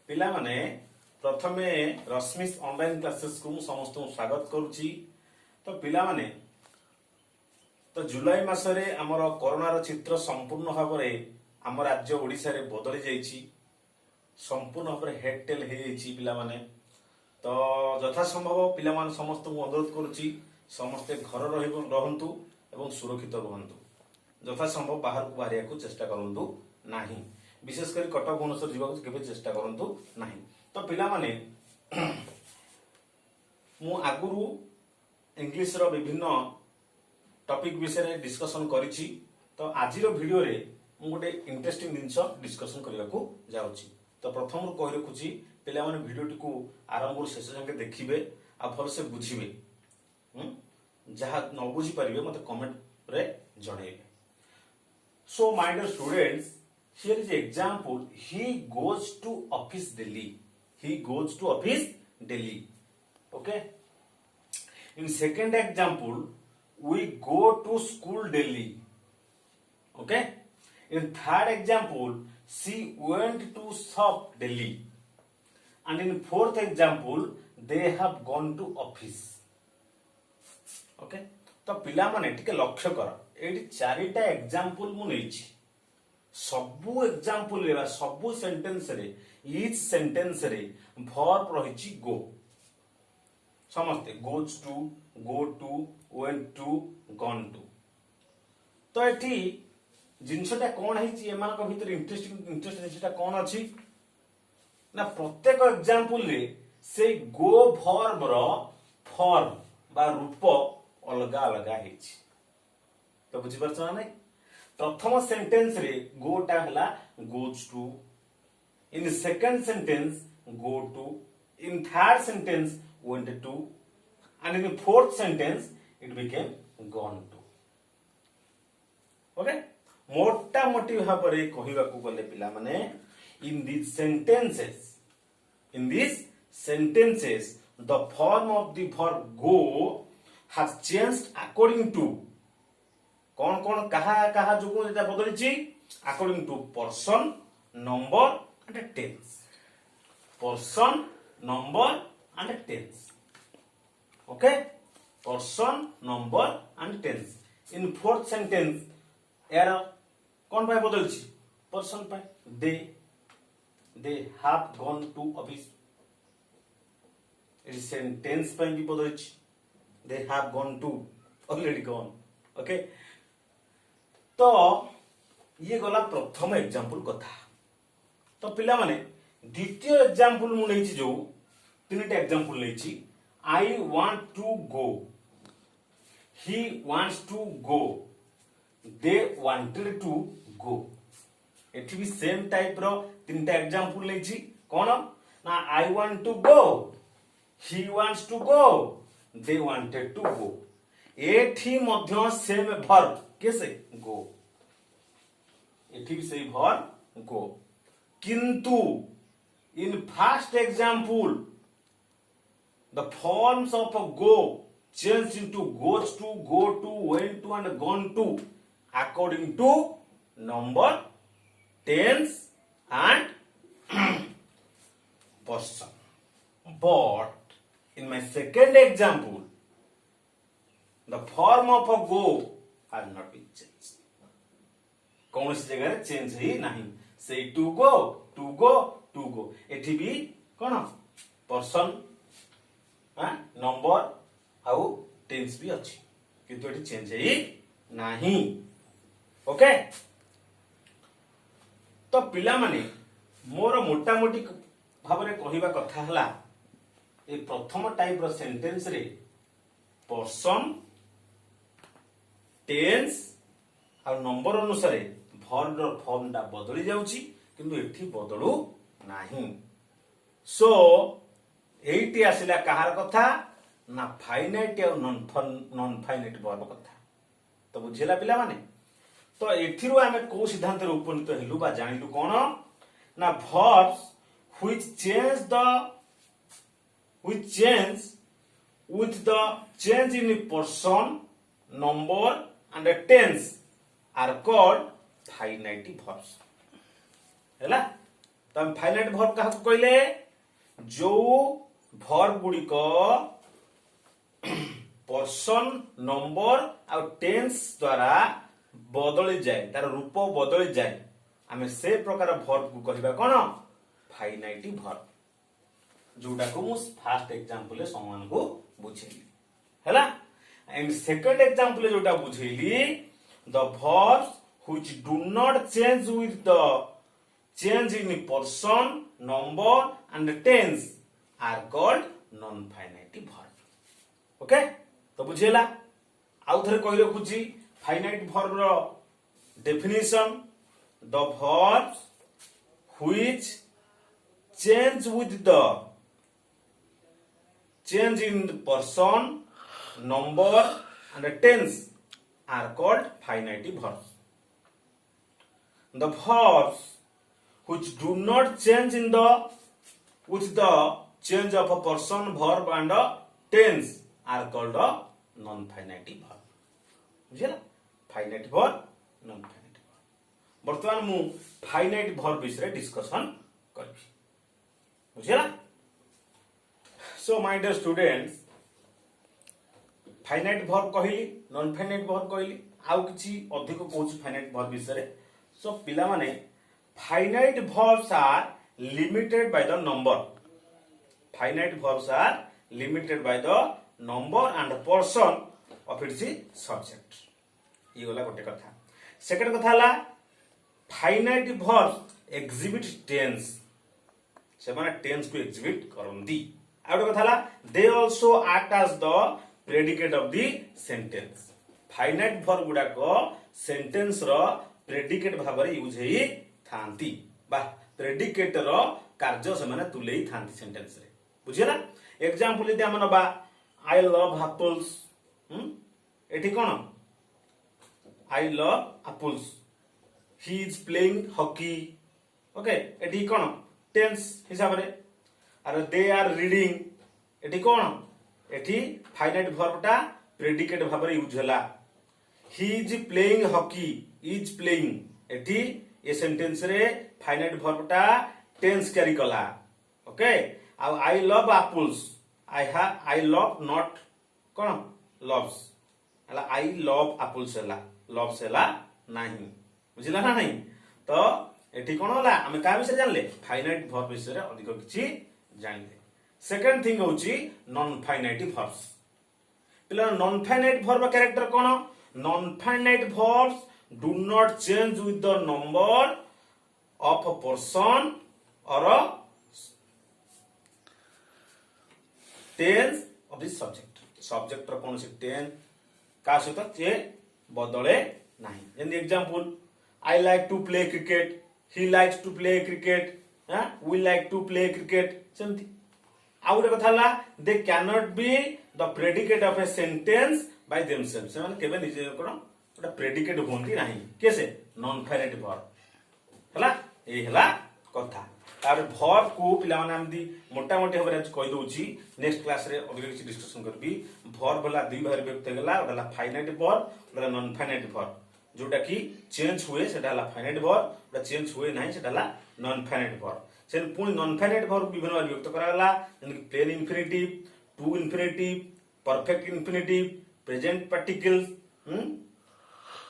पिला माने प्रथमे रश्मिस ऑनलाइन क्लासेस को समस्त स्वागत करुच्ची। तो पिला माने तो जुलाई मासरे आमर कोरोनार चित्र संपूर्ण भाव में आम राज्य ओडिशा रे बदली जाइछि, संपूर्ण भाव में हेडटेल हो जाइछि पिला माने। तो यथा संभव पिला माने समस्त को अनुरोध करुच्ची समस्ते घर रहंतु एवं सुरक्षित रहंतु। यथा संभव बाहर को बाहरिया को चेष्टा करंतु नाही, विशेषकर कटक भुवनेश्वर जीवाक केबे चेष्टा करंतु नाही। तो पिला माने मु आगुरु इंग्लिश रो विभिन्न टॉपिक विषय डिस्कशन करिछि। तो आजिरो वीडियो रे मु गोटे इंटरेस्टिंग जिंस डिस्कशन करबा को जाउछि। तो प्रथम कहि रखुछि पिला माने वीडियो टिकु आरंभ शेष जाके देखिबे आ भल से बुझिबे, जहा न बुझी परिबे मते कमेंट रे जणाइबे। So my dear students, here is example. He goes to office daily. He goes to office daily. Okay. In second example, we go to school daily. Okay. In third example, she went to shop daily. And in fourth example, they have gone to office. Okay. तो पिला माने टिके लक्ष्य कर, eighty चारिटा example मु नेछि। सबु example रे सबु सेंटेंस रे ईच सेंटेंस रे वर्ब रहिछि गो। समझते goes to, go to, went to, gone to. तो एठी जिंसटा कोन हिछि एमान को भीतर इंटरेस्टिंग जिंसटा कोन अछि ना, प्रत्येक एग्जांपल रे से गो वर्ब रो फॉर्म बा रूप अलगा अलगा हिछि। तो बुझी परछ ना नहीं। प्रथम सेंटेंस रे गोटा हला goes to, in second sentence go to, in third sentence went to, and in fourth sentence it became gone to. Okay. मोटा मोटी भाव रे कहिबा को गले पिला माने in this sentences the form of the verb go has changed according to कौन कौन कहा जो जेटा बदलिछि according to person, number and tense. Person, number and tense. Okay. Person, number and tense. In fourth sentence यार कौन पाए बदलिछि person पाए they have gone to office. It is sentence पाए भी बदलिछि, they have gone to, already gone. Okay. तो ये गला प्रथम एग्जांपल कथा। तो पिला माने द्वितीय एग्जांपल मु लेछि जो तीनटा example लेछि। I want to go, he wants to go, they wanted to go। एठी भी सेम टाइप रो तीनटा एग्जांपल लेछि। कोन ना I want to go, he wants to go, they wanted to go। एठी मध्य सेम वर्ब कैसे गो, एठी भी सही वर्ब गो। किंतु in first example the forms of go change into goes to, go to, went to and gone to according to number, tense and person. But in my second example, the form of a go has not been changed. कौन सी जगह change ही नहीं। से to go, to go, to go. एठी भी कौन person, number आउ tense भी अच्छी, किंतु एठी चेंज ही नहीं। ओके। तो पिला माने मोर मोटा मोटी भाव रे कहिबा कथा हला ए प्रथम टाइप रो सेंटेंस रे पर्सन, टेंस और नंबर अनुसार वर्ब रो फॉर्म दा बदली जाउची, किंतु एठी बदलू नाही। सो एठी आसिला कहार कथा ना फाइनाइट और नॉन फाइनाइट वर्ब कथा। तो बुझिला पिला माने। तो एथिरु आमे को सिद्धांत रे उपनीत हेलु बा जानिलु कोन ना verbs which change with the change in person, number and tense are called finite verbs. हैला। तो हम फाइनाइट वर्ब काहको कहले जो वर्ब गुडी को पर्सन नंबर आ टेंस द्वारा बदली जाए तार रूप बदली जाए आमे से प्रकार वर्ब को कहबा कोन फाइनाइट वर्ब जोटा को मु फर्स्ट एग्जांपल ले समान को बुझेली हैला। एंड सेकंड एग्जांपल जोटा बुझेली the verbs which do not change with the change in person number and tense are called non finite verb। Okay तो बुझेला आउ थरे कहि रखुची फाइनाइट वर्ब रो definition the verbs which change with the change in person number and tense are called finite verbs। The verbs which do not change in the with the change of a person verb and a tense are called a non-finite verb। बुझिला finite verb non finite verb वर्तमान मु finite verb विषय discussion करबी बुझिला। So my dear students finite verb कहली non finite verb कहली आउ किछि अधिक कहूछि फाइनाइट वर्ब विषय। सो पिला माने finite verbs are limited by the number finite verbs are limited by the number and person of its subject ये गला गोटे कथा। सेकंड कथा हला फाइनाइट वर्ब्स एग्जिबिट टेंस से माने टेंस को एग्जिबिट करंदी। आ गोटे कथा हला they also act as the predicate of the sentence finite verb गुडा को सेंटेंस रो प्रेडिकेट भाव रे यूज हेई थांती बा प्रेडिकेट रो कार्य से माने तुलेई थांती सेंटेंस रे बुझिला। एग्जांपल यदि हम नबा आई लव एप्पल्स एठी कोन I love apples he is playing hockey okay एठी कोन टेंस हिसाब रे अरे दे आर रीडिंग एठी कोन एठी फाइनाइट वर्ब टा प्रेडिकेट भाव रे यूज होला। He is playing hockey is playing एठी ए सेंटेंस रे फाइनाइट वर्ब टा टेंस कैरी कला ओके। आ I love apples I love not कोन लव्स हला आई लव एप्पल्स हला लव्स हला नाही बुझिला ना नहीं। तो एठी कोन होला हम का विषय जानले फाइनाइट वर्ब विषय रे अधिक किछि जानले। सेकंड थिंग होची नॉन फाइनाइट वर्ब्स पिला नॉन फाइनाइट वर्ब कैरेक्टर कोन non finite verbs do not change with the number of a person और a tense of the subject subject रो कोन से टेंस का सहित जे बदले नाही। जन example I like to play cricket he likes to play cricket we like to play cricket सेमती। आउ गोटे कथा हला they can not be the predicate of a sentence by themselves से माने केबे निजे कोन ओटा प्रेडिकेट होंती नाही केसे नॉन फाइनाइट वर्ब हला ए हला कथा। तार वर्ब को पिला माने हमदी मोटा मोटी हबरे कहि दोछि नेक्स्ट क्लास रे अधिक किछि डिस्कशन करबी। वर्ब हला दुई भाग व्यक्त गेला ओटा हला फाइनाइट वर्ब ओटा नॉन फाइनाइट वर्ब जोटा की चेंज हुए सेटा हला फाइनाइट वर्ब ओटा चेंज हुए नाही सेटा हला नॉन फाइनाइट वर्ब। से पुनी नॉन फाइनाइट वर्ब विभिन्न भाग व्यक्त कराला जन कि plain infinitive to infinitive perfect infinitive present participles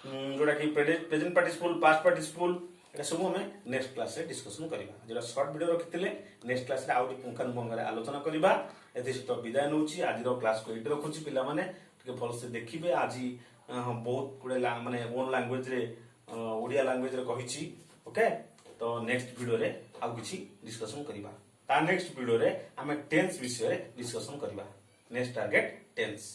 जोटा कि प्रेजेंट पार्टिसिपल पास्ट पार्टिसिपल एटा सब हमें नेक्स्ट क्लास रे डिस्कशन करिबा। जेटा शॉर्ट वीडियो रखिथिले नेक्स्ट क्लास रे आउटी पुंखानुपुंख रे आलोचना करिबा। एथि सहित विदाय नउची आज रो क्लास को एट रखुची पिला माने के भल से देखिबे। आज बहुत गुडे माने ओन लैंग्वेज रे ओडिया लैंग्वेज रे कहिची ओके। तो नेक्स्ट वीडियो रे आउ किछि डिस्कशन करिबा। ता नेक्स्ट वीडियो रे हमें टेंस विषय रे डिस्कशन करिबा। Next target tense.